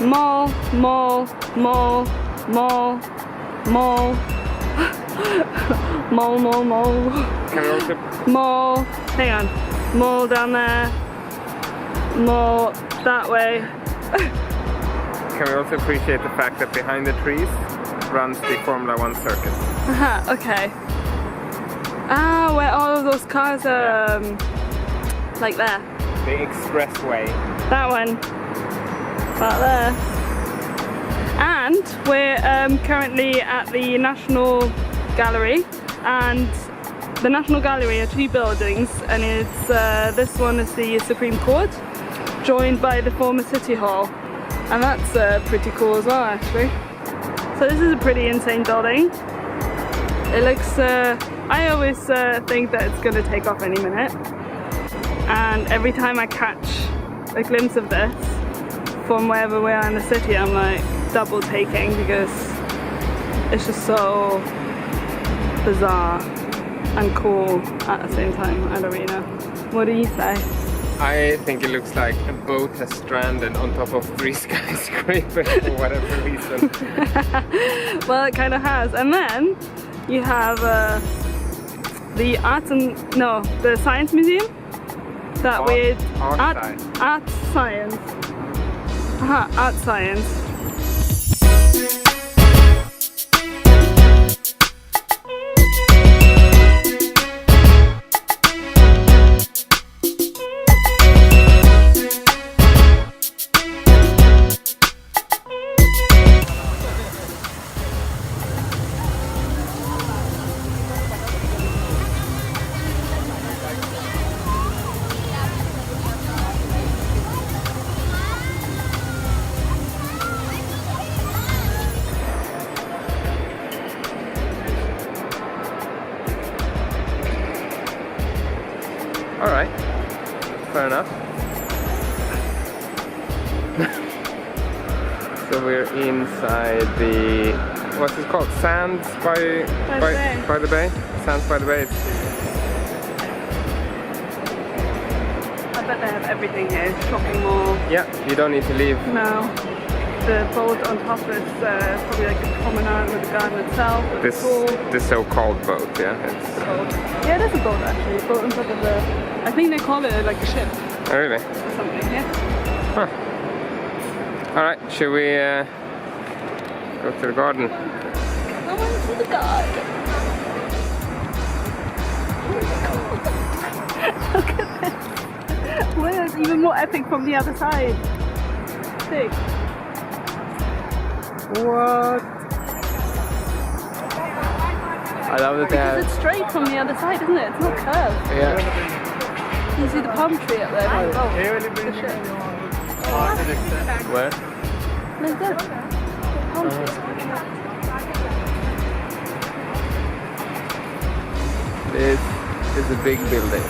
Mall, mall, mall, mall, mall. Mall, mall, mall. Can we also... Mall, hang on. Mall down there. Mall that way. Can we also appreciate the fact that behind the trees runs the Formula 1 circuit? Okay. Ah, where all of those cars are, like there. The expressway. That one. That there. And we're currently at the National Gallery, and the National Gallery are two buildings, and it's this one is the Supreme Court, joined by the former City Hall, and that's pretty cool as well, actually. So this is a pretty insane building. It looks, I always think that it's gonna take off any minute, and every time I catch a glimpse of this from wherever we are in the city, I'm like double taking, because it's just so bizarre and cool at the same time. I don't really know. What do you say? I think it looks like a boat has stranded on top of 3 skyscrapers for whatever reason. Well, it kind of has. And then you have the the Science Museum. That weird art science. Art science. Alright, fair enough. So we're inside the, what's it called? Sands by the bay? Sands by the bay. I bet they have everything here. Shopping mall. Yeah, you don't need to leave. No. The boat on top is probably like a promenade with the garden itself. This so-called boat, yeah? It's boat. Yeah, it is a boat actually. Boat on top of the... I think they call it like a ship. Oh really? Or something, yeah. Huh. Alright, should we go to the garden? I want to the garden. Look at this. Well, it's even more epic from the other side. Sick. What? I love that they have... Because it's straight from the other side, isn't it? It's not curved. Yeah. You see the palm tree up there? Oh, good shit. Where? Like that. Palm tree. This is a big building.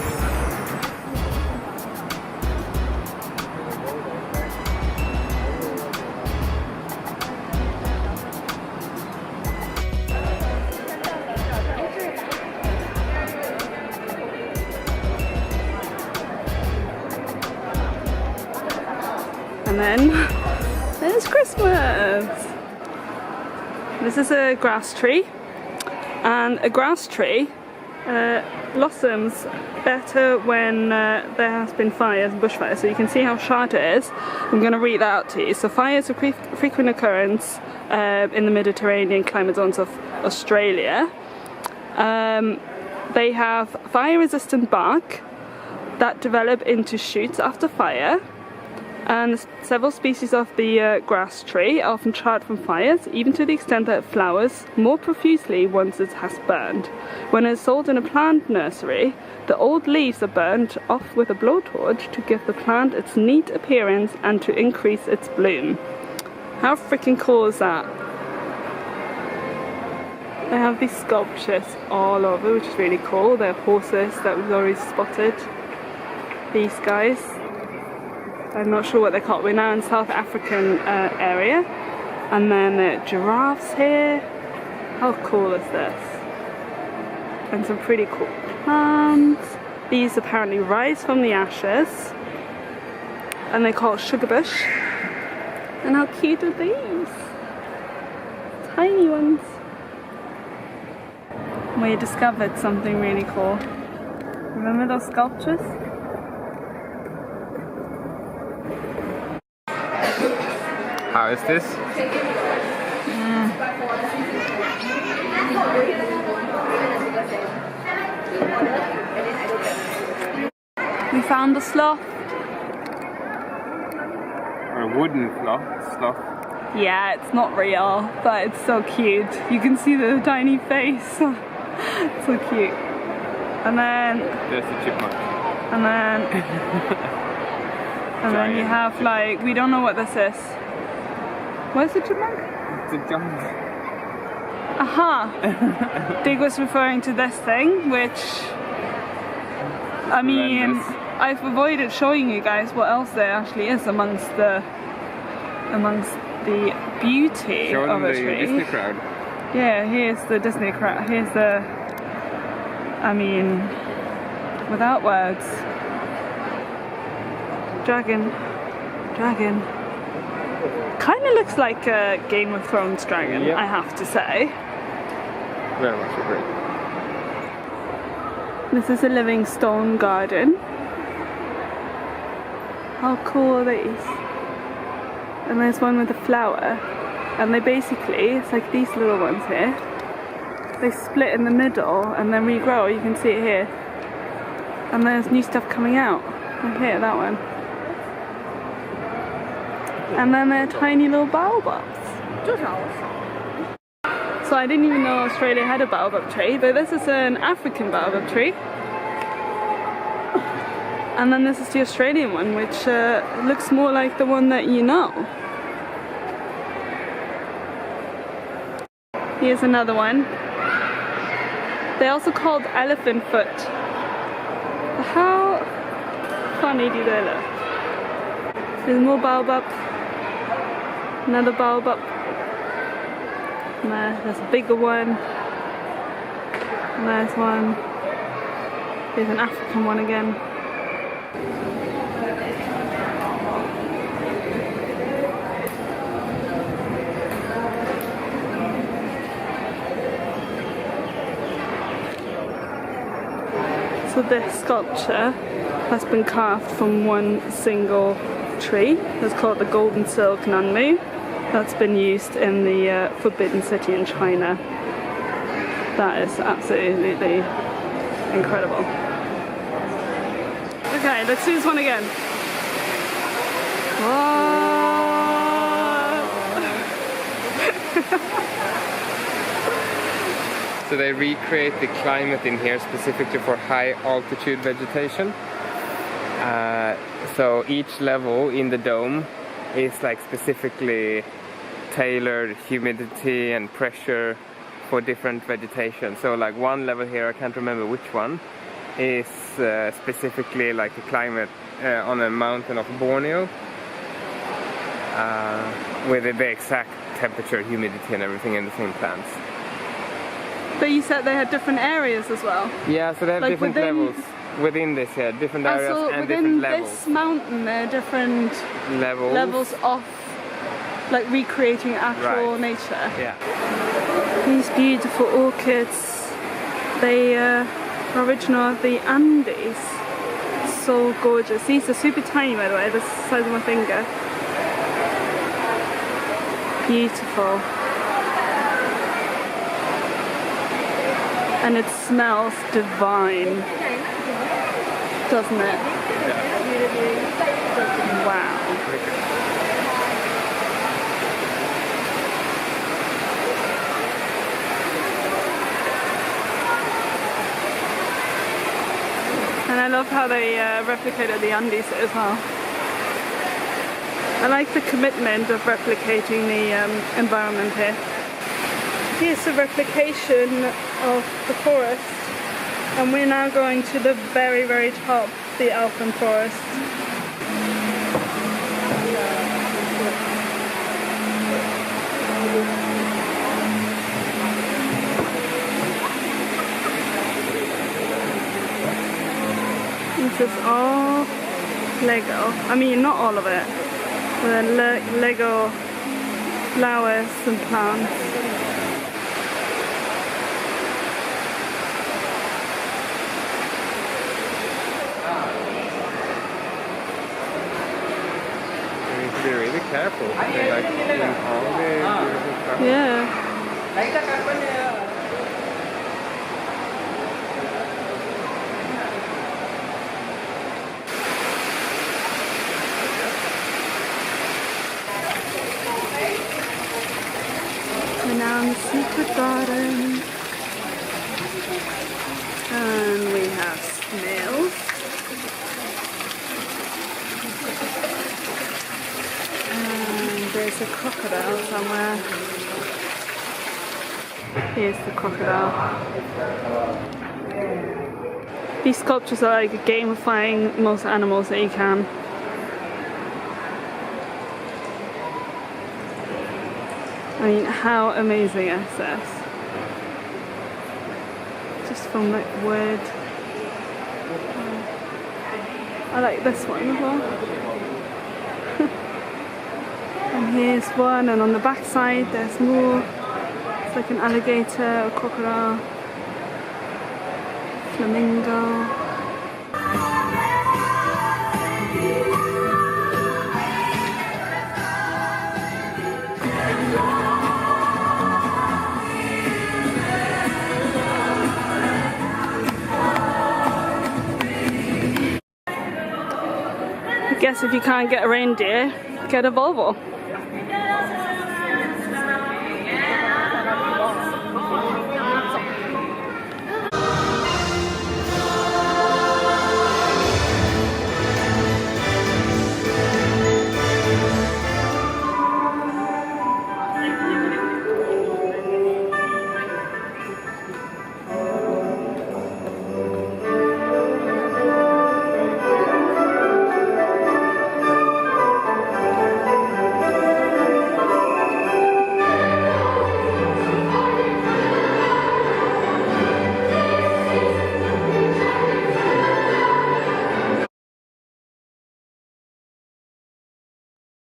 And then there's Christmas. This is a grass tree, and a grass tree blossoms better when there has been fires, bushfires. So you can see how short it is. I'm going to read that out to you. So fires are frequent occurrence in the Mediterranean climate zones of Australia. They have fire-resistant bark that develop into shoots after fire. And several species of the grass tree are often charred from fires, even to the extent that it flowers more profusely once it has burned. When it's sold in a plant nursery, the old leaves are burned off with a blowtorch to give the plant its neat appearance and to increase its bloom. How freaking cool is that? They have these sculptures all over, which is really cool. They're horses that we've already spotted. These guys. I'm not sure what they're called. We're now in South African area, and then giraffes here. How cool is this? And some pretty cool plants. These apparently rise from the ashes, and they're called sugar bush. And how cute are these? Tiny ones. We discovered something really cool. Remember those sculptures? How is this? We found the sloth. Or a wooden sloth. Yeah, it's not real, but it's so cute. You can see the tiny face. So cute. And then There's the chipmunk. and then you have like, we don't know what this is. Where's the chipmunk? It's a jungle. Aha! Dig was referring to this thing, which I mean, Horrendous. I've avoided showing you guys what else there actually is amongst the beauty Show of them a the tree. Disney crowd. Yeah, here's the Disney crowd. Here's the, I mean, without words. Dragon. Kind of looks like a Game of Thrones dragon, Yep. I have to say. Very much agree. This is a living stone garden. How cool are these? And there's one with a flower. And they basically, it's like these little ones here. They split in the middle and then regrow. You can see it here. And there's new stuff coming out. Right here, that one. And then they're tiny little baobabs. So I didn't even know Australia had a baobab tree, but this is an African baobab tree. And then this is the Australian one, which looks more like the one that you know. Here's another one. They're also called elephant foot. How funny do they look? There's more baobab. Another baobab. There's a bigger one. There's one. There's an African one again. So this sculpture has been carved from one single tree. It's called the Golden Silk Nanmu. That's been used in the Forbidden City in China. That is absolutely incredible. Okay, let's do this one again. So they recreate the climate in here specifically for high altitude vegetation. So each level in the dome is like specifically tailored humidity and pressure for different vegetation. So like one level here, I can't remember which one, is specifically like the climate on a mountain of Borneo, with the exact temperature, humidity and everything in the same plants. But you said they had different areas as well. Yeah, so they have Like different within- levels within this here, different areas So and within different levels. this mountain there are different levels of like recreating actual Right. nature. Yeah. These beautiful orchids, they are original of the Andes. So gorgeous. These are super tiny, by the way, the size of my finger. Beautiful. And it smells divine, doesn't it? Wow. And I love how they replicated the Andes as well. I like the commitment of replicating the environment here. Here's the replication of the forest, and we're now going to the very, very top, the Alpine forest. This is all Lego. I mean, not all of it. The Lego flowers and plants. You need to be really careful. They like in all the beautiful stuff. Yeah. We're now in the secret garden. And we have snails. And there's a crocodile somewhere. Here's the crocodile. These sculptures are like gamifying most animals that you can. I mean, how amazing is this? Just from like wood. I like this one as well. And here's one, and on the back side there's more. It's like an alligator, a crocodile, flamingo. I guess if you can't get a reindeer, get a Volvo.